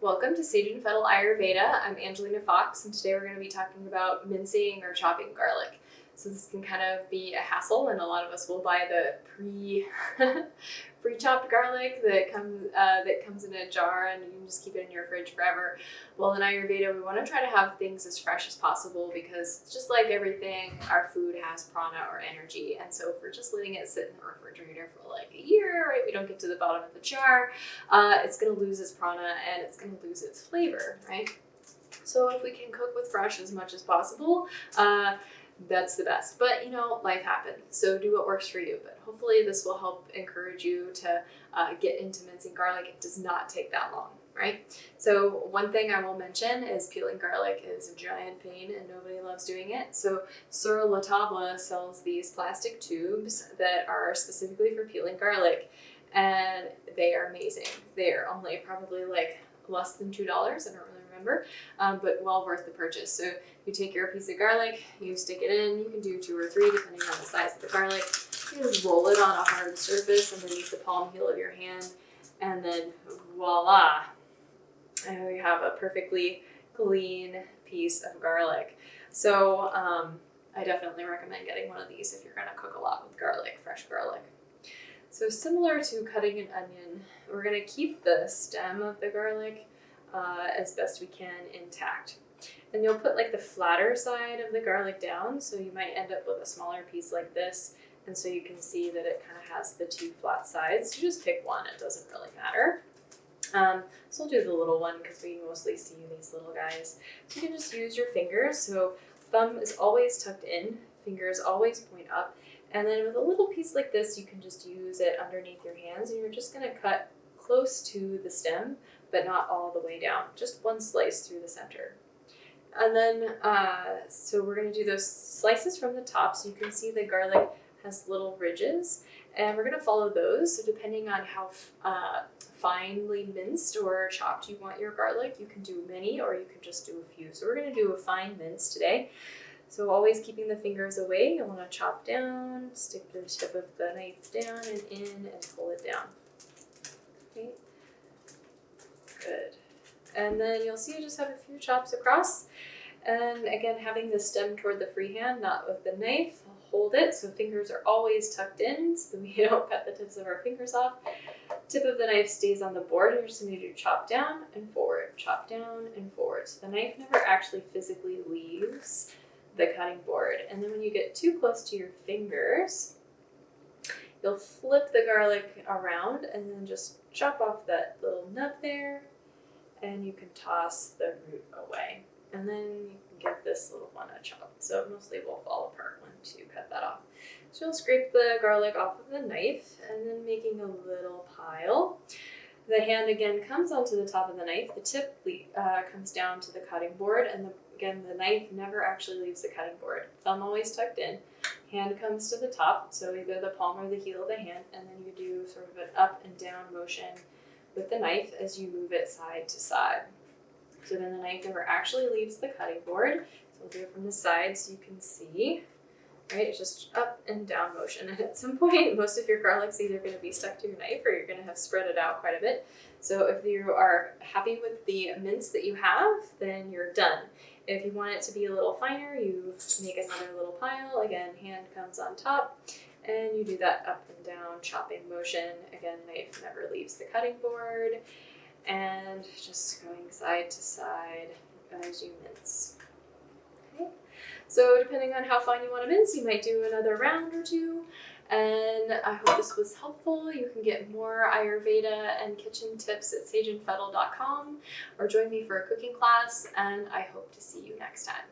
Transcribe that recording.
Welcome to Sage and Fettle Ayurveda. I'm Angelina Fox, and today we're going to be talking about mincing or chopping garlic. So this can kind of be a hassle, and a lot of us will buy the pre-chopped garlic that comes in a jar, and you can just keep it in your fridge forever. Well, in Ayurveda, we want to try to have things as fresh as possible because just like everything, our food has prana or energy, and so if we're just letting it sit in the refrigerator for like a year, right, we don't get to the bottom of the jar, it's going to lose its prana and it's going to lose its flavor, right? So if we can cook with fresh as much as possible, that's the best. But life happens, so do what works for you. But hopefully this will help encourage you to get into mincing garlic. It does not take that long, right? So one thing I will mention is peeling garlic is a giant pain and nobody loves doing it. So Sur La Table sells these plastic tubes that are specifically for peeling garlic, and they are amazing. They are only probably like less than $2. I don't really remember, but well worth the purchase. So you take your piece of garlic, you stick it in, you can do 2 or 3 depending on the size of the garlic. You just roll it on a hard surface underneath the palm heel of your hand, and then voila, and we have a perfectly clean piece of garlic. So I definitely recommend getting one of these if you're going to cook a lot with garlic, fresh garlic. So similar to cutting an onion, we're going to keep the stem of the garlic as best we can intact. And you'll put like the flatter side of the garlic down, so you might end up with a smaller piece like this, and so you can see that it kind of has the 2 flat sides. You just pick one, it doesn't really matter. So we'll do the little one because we mostly see these little guys. So you can just use your fingers, so thumb is always tucked in, fingers always point up, and then with a little piece like this, you can just use it underneath your hands, and you're just going to cut close to the stem, but not all the way down, just one slice through the center. And then, so we're going to do those slices from the top, so you can see the garlic has little ridges, and we're going to follow those. So depending on how finely minced or chopped you want your garlic, you can do many or you can just do a few. So we're going to do a fine mince today. So always keeping the fingers away, you want to chop down, stick the tip of the knife down and in, and pull it down. Okay. Good. And then you'll see you just have a few chops across. And again, having the stem toward the free hand, not with the knife. Hold it so fingers are always tucked in so we don't cut the tips of our fingers off. Tip of the knife stays on the board, and you're just going to do chop down and forward, chop down and forward. So the knife never actually physically leaves the cutting board. And then when you get too close to your fingers, you'll flip the garlic around and then just chop off that little nub there, and you can toss the root away. And then you can give this little one a chop. So it mostly will fall apart once you cut that off. So you'll scrape the garlic off of the knife, and then making a little pile. The hand again comes onto the top of the knife. The tip comes down to the cutting board, and again, the knife never actually leaves the cutting board. Thumb always tucked in. Hand comes to the top, so either the palm or the heel of the hand, and then you do sort of an up and down motion with the knife as you move it side to side. So then the knife never actually leaves the cutting board. So we'll do it from the side so you can see, right? It's just up and down motion. And at some point, most of your garlic's either going to be stuck to your knife or you're going to have spread it out quite a bit. So if you are happy with the mince that you have, then you're done. If you want it to be a little finer, you make another little pile. Again, hand comes on top, and you do that up and down chopping motion. Again, knife never leaves the cutting board. And just going side to side as you mince. Okay. So depending on how fine you want to mince, you might do another round or 2. And I hope this was helpful. You can get more Ayurveda and kitchen tips at sageandfettle.com or join me for a cooking class, and I hope to see you next time.